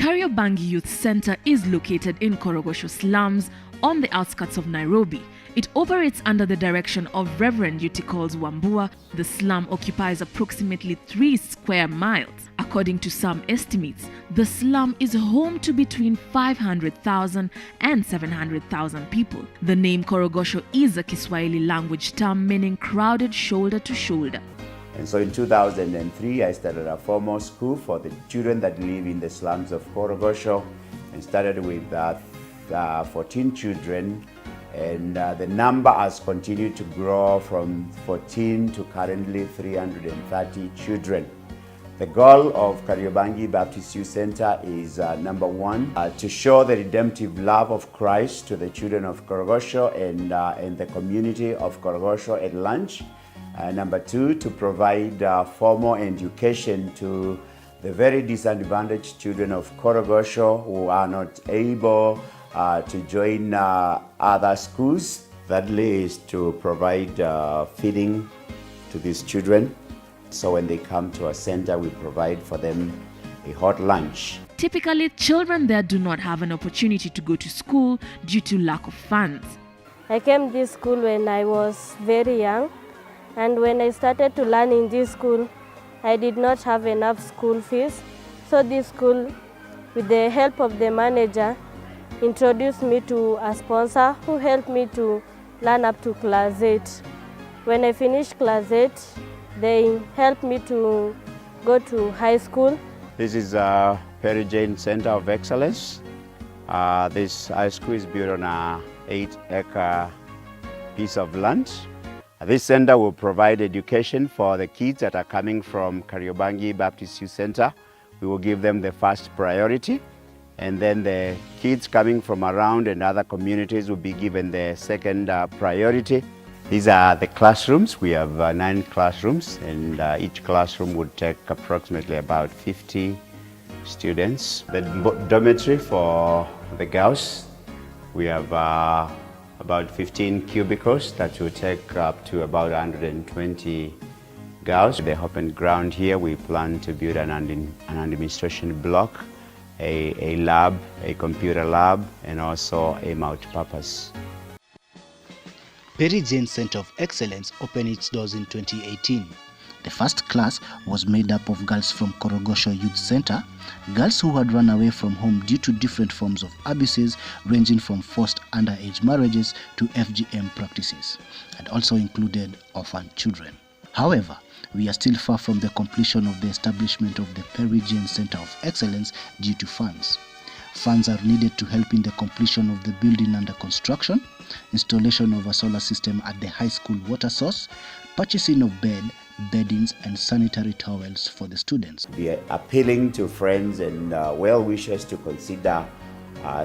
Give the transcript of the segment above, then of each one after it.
Kariobangi Youth Center is located in Korogosho slums on the outskirts of Nairobi. It operates under the direction of Reverend Euticauls Wambua. The slum occupies approximately 3 square miles. According to some estimates, the slum is home to between 500,000 and 700,000 people. The name Korogosho is a Kiswahili language term meaning crowded shoulder to shoulder. And so in 2003, I started a formal school for the children that live in the slums of Korogosho, and started with 14 children. And the number has continued to grow from 14 to currently 330 children. The goal of Kariobangi Baptist Youth Center is number one, to show the redemptive love of Christ to the children of Korogosho and the community of Korogosho at large. Number two, to provide formal education to the very disadvantaged children of Korogosho who are not able to join other schools. Thirdly is to provide feeding to these children. So when they come to our center, we provide for them a hot lunch. Typically, children there do not have an opportunity to go to school due to lack of funds. I came to this school when I was very young. And when I started to learn in this school, I did not have enough school fees. So this school, with the help of the manager, introduced me to a sponsor who helped me to learn up to class 8. When I finished class 8, they helped me to go to high school. This is Jayne Center of Excellence. This high school is built on an 8-acre piece of land. This center will provide education for the kids that are coming from Kariobangi Baptist Youth Center. We will give them the first priority, and then the kids coming from around and other communities will be given the second priority. These are the classrooms. We have 9 classrooms, and each classroom would take approximately about 50 students. The dormitory for the girls, we have about 15 cubicles that will take up to about 120 girls. The open ground here, we plan to build an administration block, a lab, a computer lab, and also a multipurpose. Jayne Center of Excellence opened its doors in 2018. The first class was made up of girls from Korogosho Youth Center, girls who had run away from home due to different forms of abuses ranging from forced underage marriages to FGM practices, and also included orphan children. However, we are still far from the completion of the establishment of the Jayne Center of Excellence due to funds. Funds are needed to help in the completion of the building under construction, installation of a solar system at the high school water source, purchasing of beddings and sanitary towels for the students. We are appealing to friends and well-wishers to consider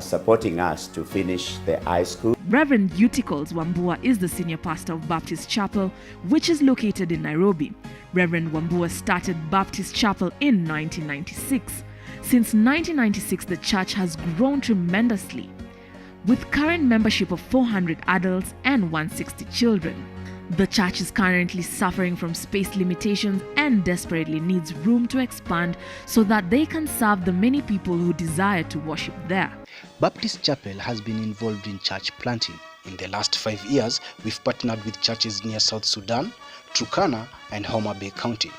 supporting us to finish the high school. Reverend Euticauls Wambua is the senior pastor of Baptist Chapel, which is located in Nairobi. Reverend Wambua started Baptist Chapel in 1996. Since 1996, the church has grown tremendously, with current membership of 400 adults and 160 children. The church is currently suffering from space limitations and desperately needs room to expand so that they can serve the many people who desire to worship there. Baptist Chapel has been involved in church planting. In the last 5 years, we've partnered with churches near South Sudan, Turkana, and Homa Bay County.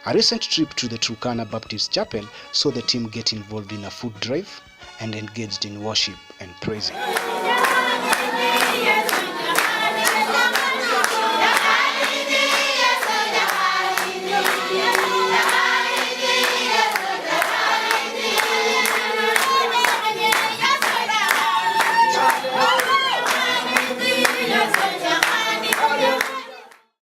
A recent trip to the Turkana Baptist Chapel saw the team get involved in a food drive and engaged in worship and praising.